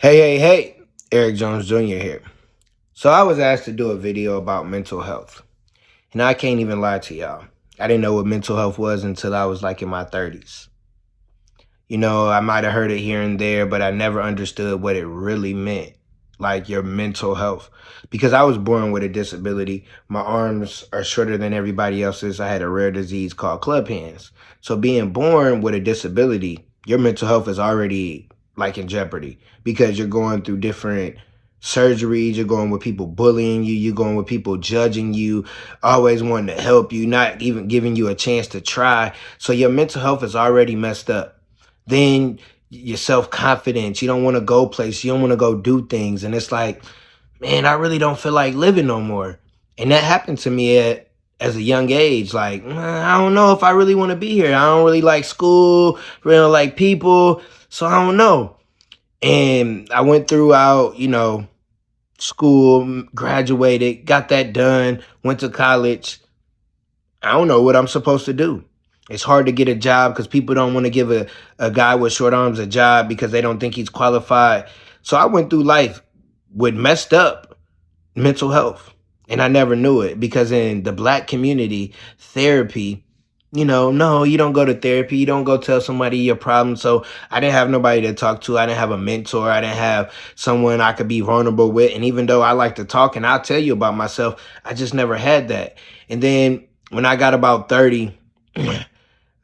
Hey, Eric Jones Jr. here. So I was asked to do a video about mental health. And I can't even lie to y'all. I didn't know what mental health was until I was like in my 30s. You know, I might have heard it here and there, but I never understood what it really meant, like your mental health. Because I was born with a disability. My arms are shorter than everybody else's. I had a rare disease called club hands. So being born with a disability, your mental health is already like in jeopardy because you're going through different surgeries, you're going with people bullying you, you're going with people judging you, always wanting to help you, not even giving you a chance to try. So your mental health is already messed up. Then your self-confidence, you don't want to go places, you don't want to go do things. And it's like, man, I really don't feel like living no more. And that happened to me as a young age. Like, I don't know if I really want to be here. I don't really like school, really don't like people. So I don't know. And I went throughout, school, graduated, got that done, went to college. I don't know what I'm supposed to do. It's hard to get a job because people don't want to give a guy with short arms a job because they don't think he's qualified. So I went through life with messed up mental health. And I never knew it because in the Black community, therapy, no, you don't go to therapy. You don't go tell somebody your problem. So I didn't have nobody to talk to. I didn't have a mentor. I didn't have someone I could be vulnerable with. And even though I like to talk and I'll tell you about myself, I just never had that. And then when I got about 30,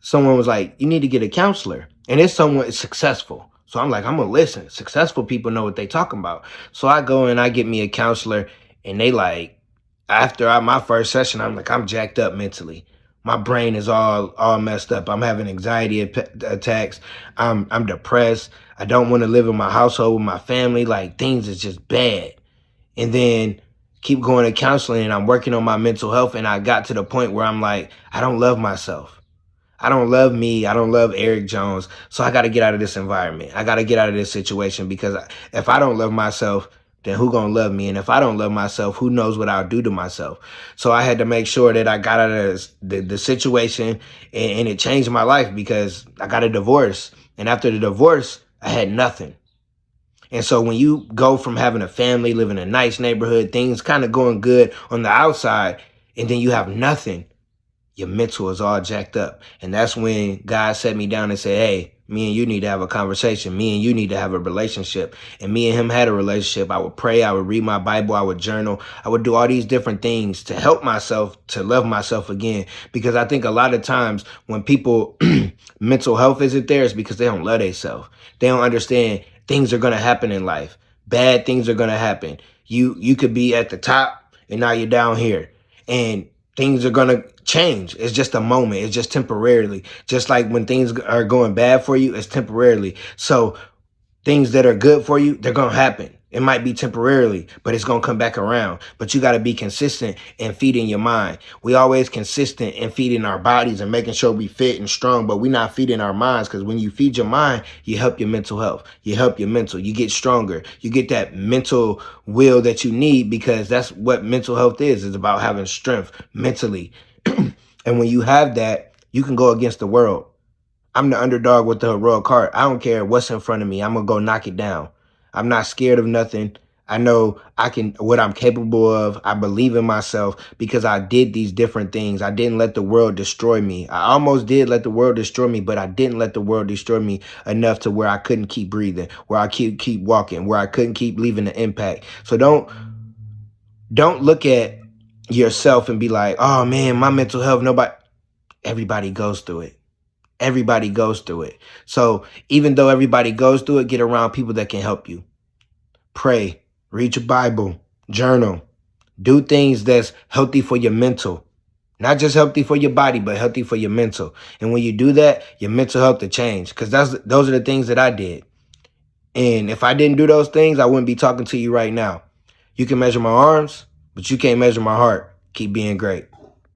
someone was like, you need to get a counselor. And it's someone successful. So I'm like, I'm going to listen. Successful people know what they talking about. So I go and I get me a counselor and they like, after my first session, I'm like, I'm jacked up mentally. My brain is all messed up. I'm having anxiety attacks. I'm depressed. I don't want to live in my household with my family. Like things is just bad. And then keep going to counseling and I'm working on my mental health. And I got to the point where I'm like, I don't love myself. I don't love me. I don't love Eric Jones. So I got to get out of this environment. I got to get out of this situation because if I don't love myself, then who gonna love me? And if I don't love myself, who knows what I'll do to myself? So I had to make sure that I got out of the situation and it changed my life because I got a divorce. And after the divorce, I had nothing. And so when you go from having a family, living in a nice neighborhood, things kind of going good on the outside, and then you have nothing, your mental is all jacked up. And that's when God sat me down and said, hey, me and you need to have a conversation. Me and you need to have a relationship. And me and him had a relationship. I would pray. I would read my Bible. I would journal. I would do all these different things to help myself, to love myself again. Because I think a lot of times when people mental health isn't there, it's because they don't love themselves. They don't understand things are going to happen in life. Bad things are going to happen. You could be at the top and now you're down here. And things are going to change. It's just a moment. It's just temporarily. Just like when things are going bad for you, it's temporarily. So things that are good for you, they're going to happen. It might be temporarily, but it's going to come back around. But you got to be consistent in feeding your mind. We always consistent in feeding our bodies and making sure we fit and strong, but we're not feeding our minds because when you feed your mind, you help your mental health. You help your mental. You get stronger. You get that mental will that you need because that's what mental health is. It's about having strength mentally. And when you have that, you can go against the world. I'm the underdog with the heroic heart. I don't care what's in front of me. I'm going to go knock it down. I'm not scared of nothing. I know what I'm capable of. I believe in myself because I did these different things. I didn't let the world destroy me. I almost did let the world destroy me, but I didn't let the world destroy me enough to where I couldn't keep breathing, where I keep walking, where I couldn't keep leaving the impact. So don't look at yourself and be like, oh man, my mental health, everybody goes through it. Everybody goes through it. So even though everybody goes through it, get around people that can help you. Pray, read your Bible, journal, do things that's healthy for your mental. Not just healthy for your body, but healthy for your mental. And when you do that, your mental health will change because those are the things that I did. And if I didn't do those things, I wouldn't be talking to you right now. You can measure my arms, but you can't measure my heart. Keep being great.